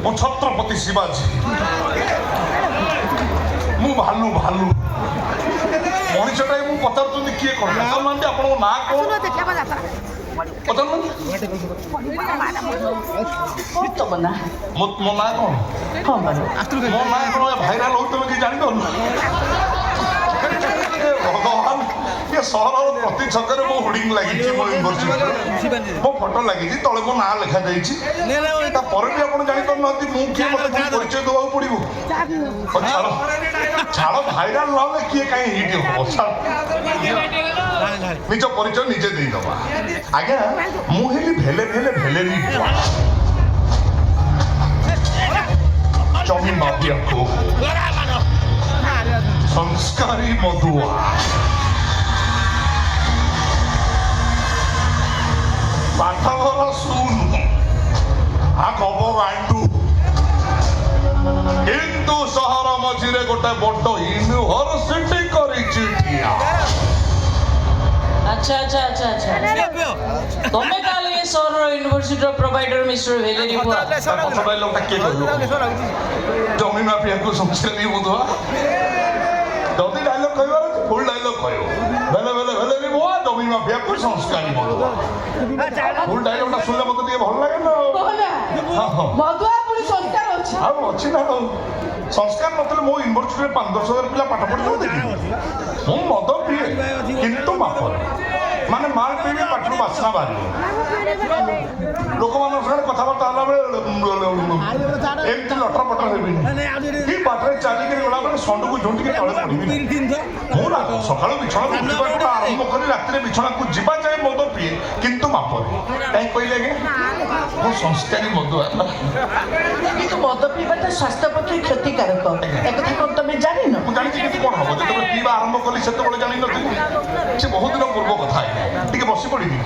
ମୁଁ ଛତ୍ରପତି ଶିବାଜୀ। ମୁଁ ଭାଲୁ ଭାଲୁ ମଣିଷଟା ମୁଁ ପଚାରୁଛନ୍ତି କିଏ କଣ ପଚାରୁନାହାନ୍ତି ଆପଣଙ୍କ ନାଁ କଣ ପଚାରୁନାହାନ୍ତି ମୋ ନାଁ କଣ ମୋ ନାଁ କଣ ଭାଇରାଲ ହଉ ତମେ କିଛି ଜାଣିପାରୁନ ଭଗବାନ ଏ ସହରର ପ୍ରତି ଛକରେ ମୋ ହୋର୍ଡିଂ ଲାଗିଛି ମୋ ୟୁନିଭର୍ସିଟି ମୋ ଫଟୋ ଲାଗିଛି ତଳେ ମୋ ନାଁ ଲେଖାଯାଇଛି ତାପରେ ବି ଆପଣ ଜାଣିପାରୁନାହାନ୍ତି ମୁଁ କିଏ ମତେ ପରିଚୟ ଦେବାକୁ ପଡିବ ଛାଡ଼ ଛାଡ଼ ଭାଇରାଲ ନହେଲେ କିଏ କାହିଁ ହିଟ୍ ହବ ନିଜ ପରିଚୟ ନିଜେ ଦେଇଦବା ଆଜ୍ଞା ମୁଁ ହେଲି ଭେଲେ ଭେଲେ ଭେଲେରି ଜମି ମାଫିଆକୁ ସଂସ୍କାରୀ ମଧୁଆ ପାଠଘର ଶୁଣୁ ଖବର ଆଣ୍ଡୁ କିନ୍ତୁ ସହର ମଝିରେ ଗୋଟେ ବଡ ୟୁନିଭର୍ସିଟି କରିଛି अच्छा अच्छा अच्छा अच्छा तुम्हें काल ये सौर यूनिवर्सिटी प्रोवाइडर मिस्टर वेलेरी हुआ जमी माफिया को संस्कारी बुधवा जदि डायलॉग कहबार फुल डायलॉग कहब बेले बेले वेलेरी बुआ जमी माफिया को संस्कारी बुधवा फुल डायलॉगटा सुनले मते टिके भल लागे ना मधुआ पुरी संस्कार अछि आ अछि ना संस्कार नतले मो यूनिवर्सिटी रे 5-10,000 पिला पाठ पढि देखि मो मद पिए किंतु माफर माने मार पिए पाठरू बासना बारी लोक मान सारे कथाबार्ता हला बेले एमती लटर पटर हेबिनी की बाटरे चाली के गला बेले संड को झुंटी के तळे पडिबी मो ना सकाळो बिछणा उठिबा आरंभ करी रात्री बिछणा को जिबा जाय मद पिए किंतु माफर काई कहले के मो संस्कारी मदुआ किंतु मद पीबाटा स्वास्थ्य पक्षे क्षतिकारक एक कथा कोन तमे जानि न मु जानि कि कोन हबो जते पीबा आरंभ कली सेते बळे जानि नथि से बहुत दिन पूर्व कथा है टिके बसी पडिबी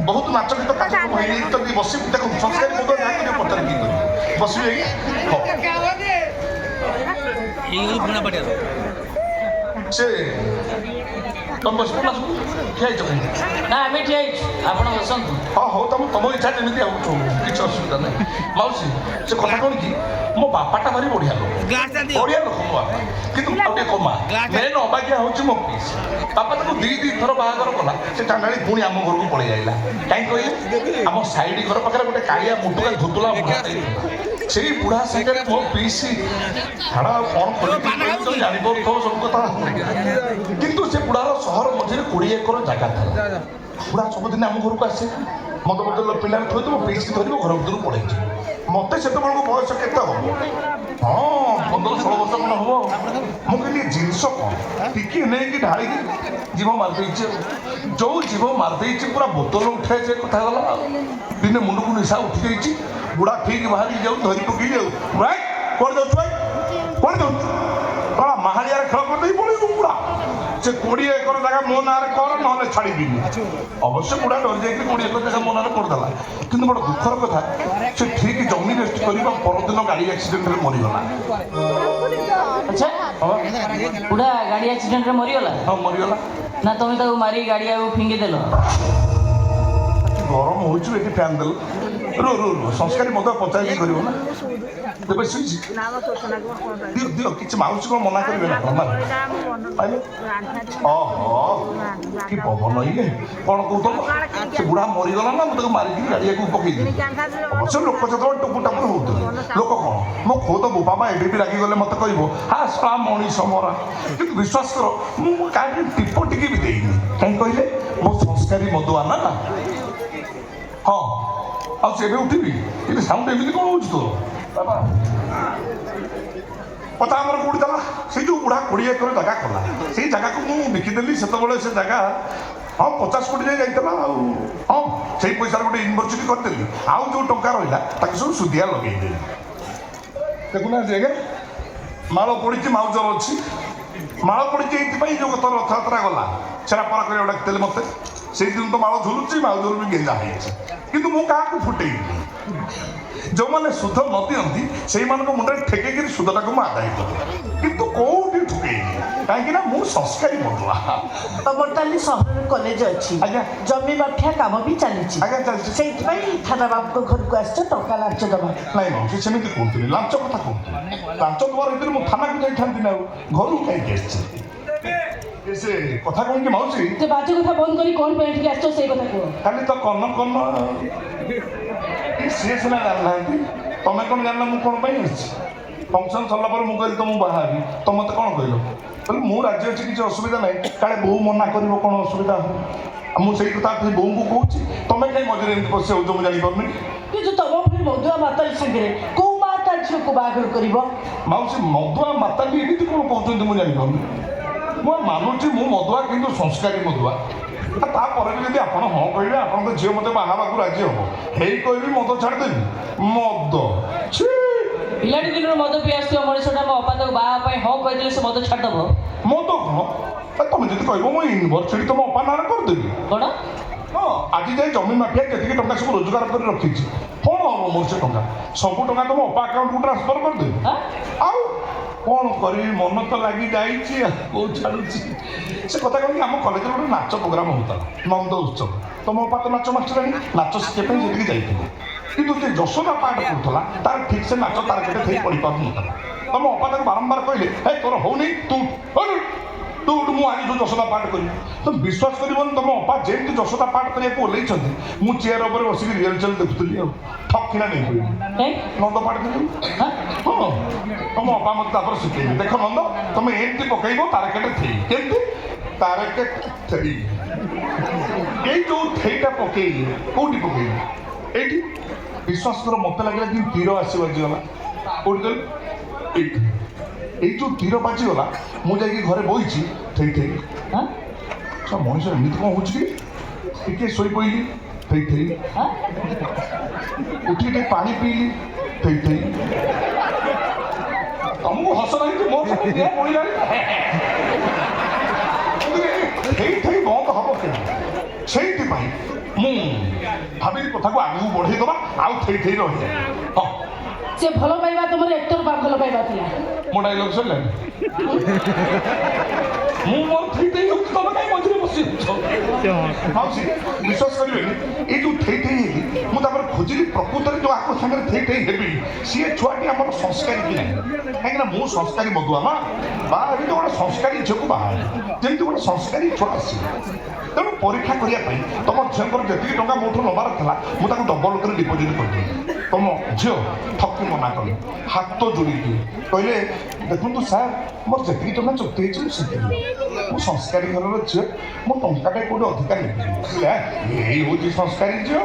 बहुत नाच गीत कार्यक्रम होई तो बसी देखो संस्कारी मदुआ जा के पतर की करी बसी ए पुणा पटिया से तुम बस पड़ा ठिया छ ना हमें ठिया आपण बसंत हाँ हो तुम इच्छा जमी आउ किसी असुविधा ना मौसी से कथा कौन कि मो बापाटा भारी बढ़िया लोक बढ़िया लोक मो बापा किंतु गोटे कमा मेन अबागिया हूँ मो पीस बापा ताको दी थर बाहागर कला से टाणी पुणी आम घर को पलि जाइला कहीं कहले आम साइड घर पाखे गोटे कालिया मुटुका धुतुला बुढ़ा से बुढ़ा सागर मो पीसी छाड़ा कौन खोल जापर सब कथा किंतु से बुढ़ार सहर मझे 20 एकर जगह था बुढ़ा सबुदिन आम घर को आसे मत बोतल पिला थोड़ी तो पीसी धर घर भर पड़े मत से बयस के हाँ 15-16 वर्ष कौन हम मुझे जिनस कौन टिकी नहीं ढाड़ी जीव मारदे जो जीव मारदे पूरा बोतल उठाए जे कथा गला दिने मुंड को निशा उठी जाइए बुढ़ा ठीक बाहर जाऊ धरी पकई जाऊ कौन जाऊ भाई कौन जाऊ महाड़िया खेल कर पड़े बुढ़ा से 20 एकर जगह मो ना कर ना छाड़ी अवश्य बुढ़ा डर जाए 20 एकर जगह मो ना करदेला कि बड़ा दुखर कथा से ठीक जमी रेस्ट करवा परदिन गाड़ी एक्सीडेंट मरीगला अच्छा बुढ़ा गाड़ी एक्सीडेंट रे मरीगला हाँ मरीगला ना तुम तो मारी गाड़ी आ फिंगी देल गरम हो फैन देल रो रो रो संस्कारी मत पचाई कर ना तेज शुई दियो दियो कि मौसी कौन मना करेंगे ना ओहो कि पवन ये कौन कौन से बुढ़ा मरीगला ना मुझे मारिकी गाड़ी को पकई अवश्य लोक जो टुकु टाकुर होते लोक कौन मो खुद बोपा माँ एवं भी रागिगले मत कह हाँ सा मनीष मरा कि विश्वास कर मुझे कहीं टीप टिके भी देनी कहीं कहले मो संस्कारी मदुआ ना हाँ ଆଉ ସେ ଏବେ ଉଠିବି କିନ୍ତୁ ସାଉଣ୍ଡ ଏମିତି କ'ଣ ହେଉଛି ତୋର ବାବା କଥା ଆମର କେଉଁଠି ଦେଲା ସେଇ ଯେଉଁ ବୁଢ଼ା 20 ଏକର ଜାଗା କଲା ସେଇ ଜାଗାକୁ ମୁଁ ବିକିଦେଲି ସେତେବେଳେ ସେ ଜାଗା ହଁ 50 କୋଟି ଯାଇ ଯାଇଥିଲା ଆଉ ହଁ ସେଇ ପଇସାରେ ଗୋଟେ ୟୁନିଭର୍ସିଟି କରିଦେଲି ଆଉ ଯେଉଁ ଟଙ୍କା ରହିଲା ତାକୁ ସବୁ ସୁଧିଆ ଲଗେଇଦେଲି ଦେଖୁନାହାନ୍ତି ଆଜ୍ଞା ମାଳ ପଡ଼ିଛି ମାଉଜର ଅଛି ମାଳ ପଡ଼ିଛି ଏଇଥିପାଇଁ ଯେଉଁ କଥା ରଥଯାତ୍ରା ଗଲା ଛେରା ପରା କରିବାକୁ ଡାକିଥିଲେ ମୋତେ ସେଇଦିନ ତ ମାଳ ଝୁଲୁଛି ମାଉଜର ବି ଗେଞ୍ଜା ହେଇଛି କିନ୍ତୁ ମୁଁ କାହାକୁ ଫୁଟେଇନି ଯେଉଁମାନେ ସୁଧ ନ ଦିଅନ୍ତି ସେଇମାନଙ୍କ ମୁଣ୍ଡରେ ଠେକେଇକିରି ସୁଧଟାକୁ ମୁଁ ଆଦାୟ କରେ କିନ୍ତୁ କୋଉଠି ଠକେଇନି କାହିଁକି ନା ମୁଁ ସଂସ୍କାରୀ ମଦୁଆ। ତମର ତାହେଲେ ସହରରେ କଲେଜ ଅଛି, ଆଜ୍ଞା। ଜମି ମାଫିଆ କାମ ବି ଚାଲିଛି। ଆଜ୍ଞା ଚାଲିଛି। ସେଇଥିପାଇଁ ଥାନା ବାବୁଙ୍କ ଘରକୁ ଆସିଛ ଟଙ୍କା ଲାଞ୍ଚ ଦେବା। ନାଇଁ ମାଉସୀ ସେମିତି କୁହନ୍ତୁନି, ଲାଞ୍ଚ କଥା କୁହନ୍ତୁନି। ଲାଞ୍ଚ ଦେବାର ଭିତରେ ମୁଁ ଥାନାକୁ ଯାଇଥାନ୍ତି ନା ଆଉ ଘରକୁ କାହିଁକି ଆସିଛି? ସେ କଥା କଣ କି ମାଉସୀ, ସେ ବାଜେ କଥା ବନ୍ଦ କରି କ'ଣ ପାଇଁ ଏଠିକି ଆସିଛ ସେଇ କଥା କୁହ। ଖାଲି ତ କନ ସିଏ ସିନା ଜାଣିନାହାନ୍ତି, ତମେ କ'ଣ ଜାଣିଲ ମୁଁ କ'ଣ ପାଇଁ ଆସିଛି? ଫଙ୍କସନ୍ ସରିଲା ପରେ ମୁଁ କହିଲି ତ ମୁଁ ବାହା ହେବି, ତ ମୋତେ କ'ଣ କହିଲ? କହିଲି ମୁଁ ରାଜି ଅଛି, କିଛି ଅସୁବିଧା ନାହିଁ, କାଳେ ବୋଉ ମନା କରିବ କ'ଣ ଅସୁବିଧା ହବ। ଆଉ ମୁଁ ସେଇ କଥା ବୋଉଙ୍କୁ କହୁଛି, ତମେ କାହିଁ ମଝିରେ ଏମିତି ପଶି ଯାଉଛ ମୁଁ ଜାଣିପାରୁନି। କିନ୍ତୁ ତମ ଭଳି ମଦୁଆ ମାତାଲି ସାଙ୍ଗରେ କୋଉ ମା ତା ଝିଅକୁ ବାହାଘର କରିବ? ମାଉସୀ ମଦୁଆ ମାତାଲି ଏମିତି କ'ଣ କହୁଛନ୍ତି ମୁଁ ଜାଣିପାରୁନି। ମୁଁ ମାନୁଛି ମୁଁ ମଦୁଆ କିନ୍ତୁ ସଂସ୍କାରୀ ମଦୁଆ। ତାପରେ ବି ଯଦି ଆପଣ ହଁ କହିବେ ଆପଣଙ୍କ ଝିଅ ମୋତେ ବାହା ହେବାକୁ ରାଜି ହବ, ହେଇ କହିବି ମଦ ଛାଡ଼ିଦେବି। ମଦ ଛି ପିଲାଟି ଦିନରୁ ମଦ ପିଇ ଆସୁଥିବା ମଣିଷଟା ମୋ ଅପା ତାକୁ ବାହା ପାଇଁ ହଁ କହିଦେଲେ ସେ ମଦ ଛାଡ଼ିଦେବ? ମଦ କ'ଣ? ତମେ ଯଦି କହିବ ମୁଁ ୟୁନିଭର୍ସିଟି ତମ ଅପା ନାଁରେ କରିଦେବି। କ'ଣ? ହଁ ଆଜି ଯାଇ ଜମି ମାଫିଆ ଯେତିକି ଟଙ୍କା ସବୁ ରୋଜଗାର କରି ରଖିଛି, କ'ଣ ହବ ମୋର ସେ ଟଙ୍କା? ସବୁ ଟଙ୍କା ତମ ଅପା ଆକାଉଣ୍ଟକୁ ଟ୍ରାନ୍ସଫର କରିଦେବି। ଆଉ କ'ଣ କରିବି, ମନ ତ ଲାଗି ଯାଇଛି ଆଉ କୋଉ ଛାଡ଼ୁଛି। ସେ କଥା କ'ଣ କି ଆମ କଲେଜରେ ଗୋଟେ ନାଚ ପ୍ରୋଗ୍ରାମ ହେଉଥିଲା, ନନ୍ଦ ଉତ୍ସବ। ତମ ଅପା ତ ନାଚ ମାଷ୍ଟରାଣୀ, ନାଚ ଶିଖିବା ପାଇଁ ସେଠିକି ଯାଇଥିଲି। କିନ୍ତୁ ସେ ଯଶୋଦା ପାଠ କରୁଥିଲା, ତାର ଠିକ୍ ସେ ନାଚ ତାର କେତେ ଥେଇ ପଡ଼ିପାରୁନଥିଲା। ତମ ଅପା ତାକୁ ବାରମ୍ବାର କହିଲେ, ହେ ତୋର ହଉନି, ତୁ ମୁଁ ଆଜି ଯେଉଁ ଯଶୋଦା ପାଠ କରିବି। ତମେ ବିଶ୍ୱାସ କରିବନି, ତମ ଅପା ଯେମିତି ଯଶୋଦା ପାଠ କରିବାକୁ ଓହ୍ଲେଇଛନ୍ତି, ମୁଁ ଚେୟାର ଉପରେ ବସିକି ରିହର୍ସାଲ ଦେଖୁଥିଲି ଆଉ ଠକିନା ନେଇ କହିଲି ନନ୍ଦ ପାଠ କରିବି। ହଁ ତମ ଅପା ମୋତେ ତାପରେ ଶିଖେଇଲି, ଦେଖ ନନ୍ଦ ତମେ ଏମିତି ପକେଇବ ତାରକେଟେ ଥେଇ। କେମିତି? ତାରକେ ଥେଇ। ଏଇ ଯେଉଁ ଥେଇଟା ପକେଇଲି, କୋଉଠି ପକେଇଲି? ଏଇଠି। ବିଶ୍ୱାସ କର ମୋତେ ଲାଗିଲା କି ତୀର ଆସି ବାଜିଗଲା। କୋଉଠି କହିଲି? ଏଇଠି। ଏଇ ଯେଉଁ ତୀର ବାଜିଗଲା, ମୁଁ ଯାଇକି ଘରେ ବଇଛି ଥେଇ ଥେଇ। ମଣିଷ ଏମିତି କ'ଣ ହେଉଛି କି? ଟିକେ ଶୋଇପଡ଼ିଲି ଥେଇ ଥେଇ, ଉଠି ଟିକେ ପାଣି ପିଇଲି ଥେଇ ଥେଇ। ତମକୁ ହସ ନାହିଁ ମୋ ପଡ଼ିଲାଣି ଥେଇ ଥେଇ ବନ୍ଦ ହବ କେମିତି? ସେଇଥିପାଇଁ ମୁଁ ଭାବିଲି କଥାକୁ ଆଗକୁ ବଢ଼େଇଦେବା, ଆଉ ଥେଇ ଥେଇ ରହିବା। ହଁ ସେ ଭଲ ପାଇବା ତମର ଏକ୍ଟର ବା ଭଲ ପାଇବା ଥିଲା। ମୋ ଡାଇଲଗ ସରିଲାଣି। ମୁଁ ମୋର ଥେଇ ଥେଇ ହେଉଛି, ତମେ କାହିଁ ମଝିରେ ବସି ମାଉସୀ ବିଶ୍ୱାସ କରିବେନି, ଏଇ ଯେଉଁ ଥେଇ ଥେଇ ହେଇକି ମୁଁ ତାପରେ ଖୋଜିଲି ପ୍ରକୃତରେ ଯେଉଁ ଆଙ୍କ ସାଙ୍ଗରେ ଥେଇ ଥେଇ ହେବି ସିଏ ଛୁଆଟି ଆମର ସଂସ୍କାରୀ କି ନାହିଁ। କାହିଁକିନା ମୁଁ ସଂସ୍କାରୀ ମଦୁଆ ମା, ବାହା ହେବି ତ ଗୋଟେ ସଂସ୍କାରୀ ଝିଅକୁ ବାହା ହେବି, ଯେମିତି ଗୋଟେ ସଂସ୍କାରୀ ଛୁଆ ଆସିବ। ତେଣୁ ପରୀକ୍ଷା କରିବା ପାଇଁ ତମ ଝିଅଙ୍କର ଯେତିକି ଟଙ୍କା ମୋଠୁ ନେବାର ଥିଲା ମୁଁ ତାକୁ ଡବଲ କରି ଡିପୋଜିଟ୍ କରିଦେଲି। ତମ ଝିଅ ଠକି ମନା କଲେ, ହାତ ଯୋଡ଼ିକି କହିଲେ, ଦେଖନ୍ତୁ ସାର୍ ମୋର ଯେତିକି ଟଙ୍କା ଚୁକ୍ତି ହେଇଛି ମୁଁ ସେତିକି, ମୁଁ ସଂସ୍କାରୀ ଘରର ଝିଅ, ମୁଁ ଟଙ୍କାଟେ କୋଉଠି ଅଧିକା ନେବିନି। ଏଇ ହେଉଛି ସଂସ୍କାରୀ ଝିଅ,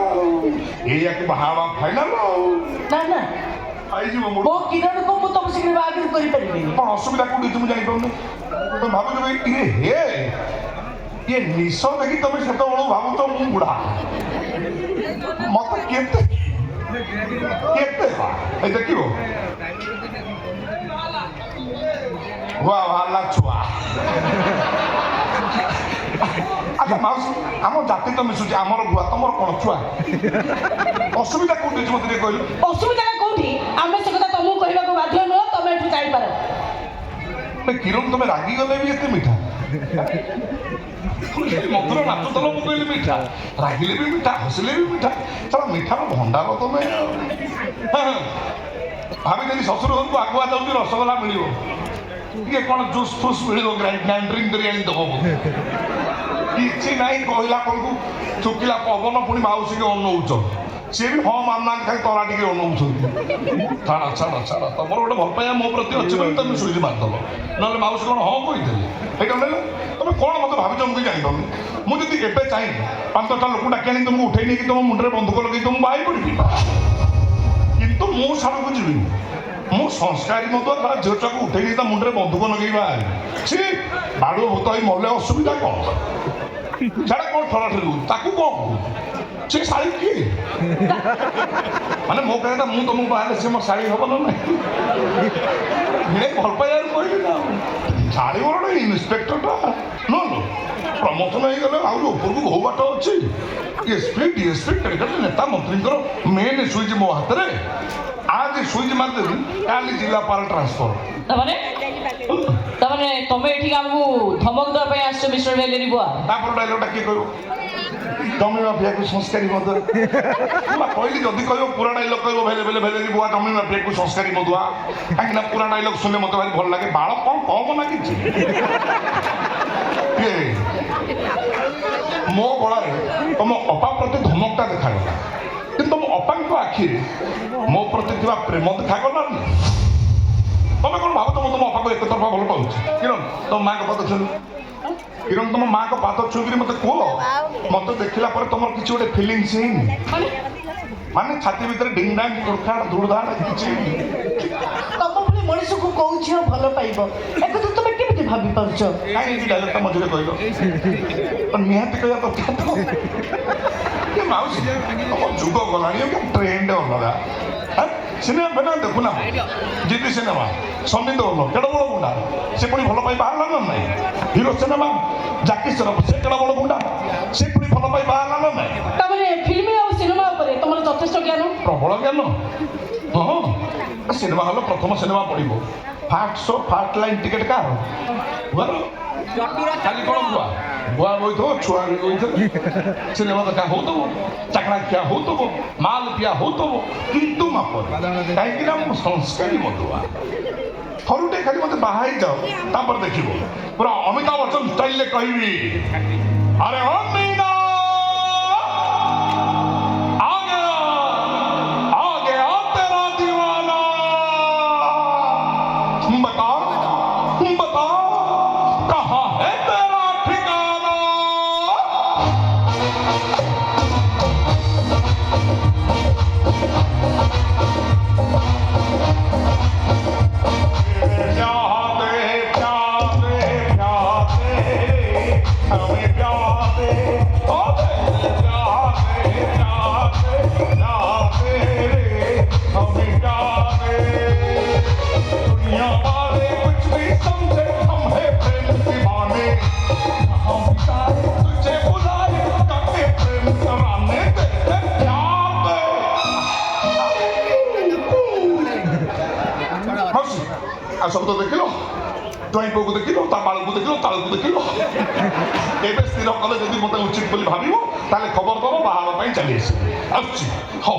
ଏଇଆକୁ ବାହା ହେବା ଫାଇନାଲ ଆଉ। ନା ନା, ପାଇଯିବ ମୋ ମୋ କିରଣକୁ ମୁଁ ତମ ସାଙ୍ଗରେ ବାହାଘର କରିପାରିବିନି। କ'ଣ ଅସୁବିଧା କୋଉଠି ଅଛି ମୁଁ ଜାଣିପାରୁନି। ତମେ ଭାବୁଛ ଇଏ ହେ ଇଏ ନିଶ ଦେଖି ତମେ ସେତେବେଳୁ ଭାବୁଛ ମୁଁ ବୁଢ଼ା। ମତେ କେତେ କେତେ ଏଇ ଦେଖିବ ବାହାରିଲା ଛୁଆ। ଆଚ୍ଛା ମାଉସୀ, ଆମ ଜାତି ତ ମିଶୁଛି, ଆମର ଭୁଆ ତମର କ'ଣ ଛୁଆ? ଅସୁବିଧା କୋଉଠି ଅଛି ମତେ ଟିକେ କହିଲୁ? ଅସୁବିଧା କୋଉଠି? ଆମେ ସେ କଥା ତମକୁ କହିବାକୁ ବାଧ୍ୟ ନୁହଁ, ତମେ ଏଠୁ ଯାଇପାର। କିରଣ ତମେ ରାଗିଗଲେ ବି ଏତେ ମିଠା। ମଧୁର ନାଚୁଥିଲ ମୁଁ କହିଲି ମିଠା, ରାଗିଲେ ବି ମିଠା, ହସିଲେ ବି ମିଠା। ତାର ମିଠାର ଭଣ୍ଡାର ତମେ। ଭାବିଦେଲି ଶ୍ୱଶୁର ଘରକୁ ଆଗୁଆ ଯାଉଛି ରସଗୋଲା ମିଳିବ, ଟିକେ କ'ଣ ଜୁସ୍ ଫୁସ୍ ମିଳିବ, ଗ୍ରାଇଣ୍ଡରିଂ କରି ଆଣି ଦେବ। କିଛି ନାହିଁ, କହିଲା ବେଳକୁ ଥୁକିଲା ପବନ, ପୁଣି ମାଉସୀକି ଅନଉଛ। ସିଏ ବି ହଁ ମାନୁନାହାନ୍ତି, ଖାଲି ତରା ଟିକେ ଅନଉଛନ୍ତି। ଛାଡ଼ ଛାଡ଼ ଛାଡ଼, ତମର ଗୋଟେ ଭଲ ପାଇବା ମୋ ପ୍ରତି ଅଛି ବୋଲି ତମେ ସୁଇଚ୍ ମାରିଦେଲ, ନହେଲେ ମାଉସୀ କ'ଣ ହଁ କହିଦେଲେ? ଏଇଟା ନେଲେ ତମେ କ'ଣ ମୋତେ ଭାବିଛ ମୁଁ କିଛି ଜାଣିପାରୁନି। ମୁଁ ଯଦି ଏବେ ଚାହିଁବି 5-10ଟା ଲୋକ ଡାକି ଆଣି ତମକୁ ଉଠେଇ ନେଇକି ତମ ମୁଣ୍ଡରେ ବନ୍ଧୁକ ଲଗେଇ ତମକୁ ବାହାରି ପଡ଼ିବି, କିନ୍ତୁ ମୁଁ ସାଡ଼କୁ ଯିବିନି। ମୁଁ ସଂସ୍କାରୀ ମଦୁଆ, ତା ଝିଅ ଛୁଆକୁ ଉଠେଇ ନେଇ ତା ମୁଣ୍ଡରେ ବନ୍ଧୁକ ଲଗେଇ ବାହାରିବି। ସି ବାଡ଼ୁଅ ଭୂତ ହେଇ ମଲେ ଅସୁବିଧା କ'ଣ? ଛାଡ଼ କ'ଣ ଠରାଠରି ହଉଛି, ତାକୁ କ'ଣ କହୁଛି? ସେ ଶାଳୀ କିଏ? ମାନେ ମୋ କହିବା ମୁଁ ତମକୁ ବାହାରିଲେ ସେ ମୋ ଶାଳୀ ହବ ନା ନାହିଁ? ଭଲ ପାଇବାରୁ କହିଲି ନା। ଝାଡ଼ିବର ଇନ୍ସପେକ୍ଟରଟା ନୁହଁ ପ୍ରମୋସନ ହେଇଗଲେ ଆହୁରି ଉପରକୁ ବହୁ ବାଟ ଅଛି। ଏସ୍ପି ଡିଏସ୍ପି କେଡ଼େ ନେତା ମନ୍ତ୍ରୀଙ୍କର ମେନ୍ ସୁଇଚ୍ ମୋ ହାତରେ। ଆଜି ସୁଇଚ୍ ମାରିଦେବି କାଲି ଜିଲ୍ଲାପାଳ ଟ୍ରାନ୍ସଫର। ତାମାନେ ତମେ ଏଠିକି ଆମକୁ ଧମକ ଦେବା ପାଇଁ ଆସିଛ ମିଷ୍ଟର ଭେଲେରୀ ବୁଆ? ତାପରେ ଡାଇଲଗଟା କିଏ କହିବ? ଜମି ମାଫିଆକୁ ସଂସ୍କାରୀ ମଦୁଆ। କହିଲି ଯଦି କହିବ ପୁରା ଡାଇଲଗ କହିବ ଭେଲେରୀ ବୁଆ ଜମି ମାଫିଆକୁ ସଂସ୍କାରୀ ମଦୁଆ। କାହିଁକିନା ପୁରା ଡାଇଲଗ ଶୁଣିଲେ ମୋତେ ଭାରି ଭଲ ଲାଗେ। ବାଳ କ'ଣ କମ ଲାଗିଛି ମୋ ଗଳାରେ ତମ ଅପା ପ୍ରତି ଧମକଟା ଦେଖାଗଲା, କିନ୍ତୁ ତମ ଅପାଙ୍କ ଆଖିରେ ମୋ ପ୍ରତି ଥିବା ପ୍ରେମ ଦେଖାଗଲାନି। ତମେ କ'ଣ ଭାବୁଛ ମୁଁ ତମ ଅପାକୁ ଏକତରଫା ଭଲ ପାଉଛି? କିରଣ ତମ ମାଆଙ୍କ ପାଦ ଛୁଇଁ, କିରଣ ତମ ମାଆଙ୍କ ପାଦ ଛୁଇଁକିରି ମୋତେ କୁହ, ମୋତେ ଦେଖିଲା ପରେ ତମର କିଛି ଗୋଟେ ଫିଲିଙ୍ଗସ୍ ହେଇନି? ମାନେ ଛାତି ଭିତରେ ଡିଙ୍ଗ ଡାଙ୍ଗ ଧୁଡ଼ଧାଡ଼ ଧୁଡ଼ଧାଡ଼ କିଛି ତମ ଭଳି ମଣିଷକୁ କୋଉ ଝିଅ ଭଲ ପାଇବ ଏକଥା ତମେ କେମିତି ଭାବି ପାରୁଛ? କାହିଁକି ଡାଇଲଗଟା ମଝିରେ କହିଲ? ନିହାତି କହିବା ଦରକାର। ମାଉସୀ ତମ ଯୁଗ ଗଲାଣି ଟ୍ରେଣ୍ଡ ଅଲଗା। ସିନେମା ଫିନେମା ଦେଖୁନା, ଜିତି ସିନେମା ସନ୍ନି ଦେଉନ କେଡ଼େ ବଡ଼ ଗୁଣ୍ଡା, ସେ ପୁଣି ଭଲ ପାଇ ବାହାରିଲା ନା ନାହିଁ? ହିରୋ ସିନେମା ଜାକି ଶ୍ରଫ ସେ କେଡ଼େ ବଡ଼ ଗୁଣ୍ଡା, ସେ ପୁଣି ଭଲ ପାଇ ବାହାରିଲା ନା ନାହିଁ? ତାମାନେ ଫିଲ୍ମ ଆଉ ସିନେମା ଉପରେ ତମର ଯଥେଷ୍ଟ ଜ୍ଞାନ। ପ୍ରବଳ ଜ୍ଞାନ। ହଁ ସିନେମା ହଲ୍ ପ୍ରଥମ ସିନେମା ପଡ଼ିବ, first show first line ticket କାହାର? ବୁଆର। ଖାଲି କ'ଣ ବୁଆ ବୁଆ ବଇଥିବ, ଛୁଆ ବି ବଇଥିବ, ସିନେମା ଦେଖା ହଉଥିବ, ଚାକଣା ଖିଆ ହଉଥିବ, ମାଲ ପିଆ ହଉଥିବ, କିନ୍ତୁ ମାପରେ। କାହିଁକି ନା ମୁଁ ସଂସ୍କାରୀ ମଦୁଆ। ଥରୁଟେ ଖାଲି ମୋତେ ବାହା ହେଇଯାଅ, ତାପରେ ଦେଖିବ ପୁରା ଅମିତାଭ ବଚ୍ଚନ ଷ୍ଟାଇଲରେ କହିବି, ଆରେ ଅମିତା ସବୁ ତ ଦେଖିଲ, ଜ୍ୱାଇଁ ପୁଅକୁ ଦେଖିଲ, ତା ବାଳକୁ ଦେଖିଲ, ତାଳକୁ ଦେଖିଲ। ଏବେ ସ୍ଥିର କଲେ ଯଦି ମୋତେ ଉଚିତ ବୋଲି ଭାବିବ ତାହେଲେ ଖବର ଦବ, ବାହା ହେବା ପାଇଁ ଚାଲି ଆସିବ। ଆସୁଛି। ହଉ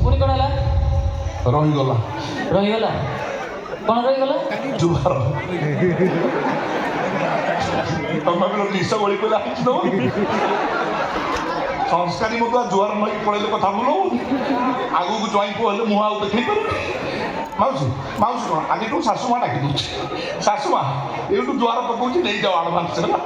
ପୁଣି କ'ଣ ହେଲା? ରହିଗଲା। ରହିଗଲା କ'ଣ ରହିଗଲା? ଜୁହାର। ତମେ ନିଶ ଗଳି ପଇଲା ସଂସ୍କାରୀ ମତେ ଜୁହାର ନଈକି ପଳେଇଲେ କଥା ବୋଲ, ଆଗକୁ ଜ୍ୱାଇଁ ପୁଅ ହେଲେ ମୁହଁ ଆଉ ଦେଖେଇ ପାରିବି? ମାଉସୀ ମାଉସୀ କ'ଣ ଆଜିଠୁ ଶାଶୁ ମା ଡାକି ଦଉଛି, ଶାଶୁ ମା ଏଇଠୁ ଜୁହାର ପକଉଛି, ନେଇଯାଅ ଆଡ଼ଭାନ୍ସ ହେଲା।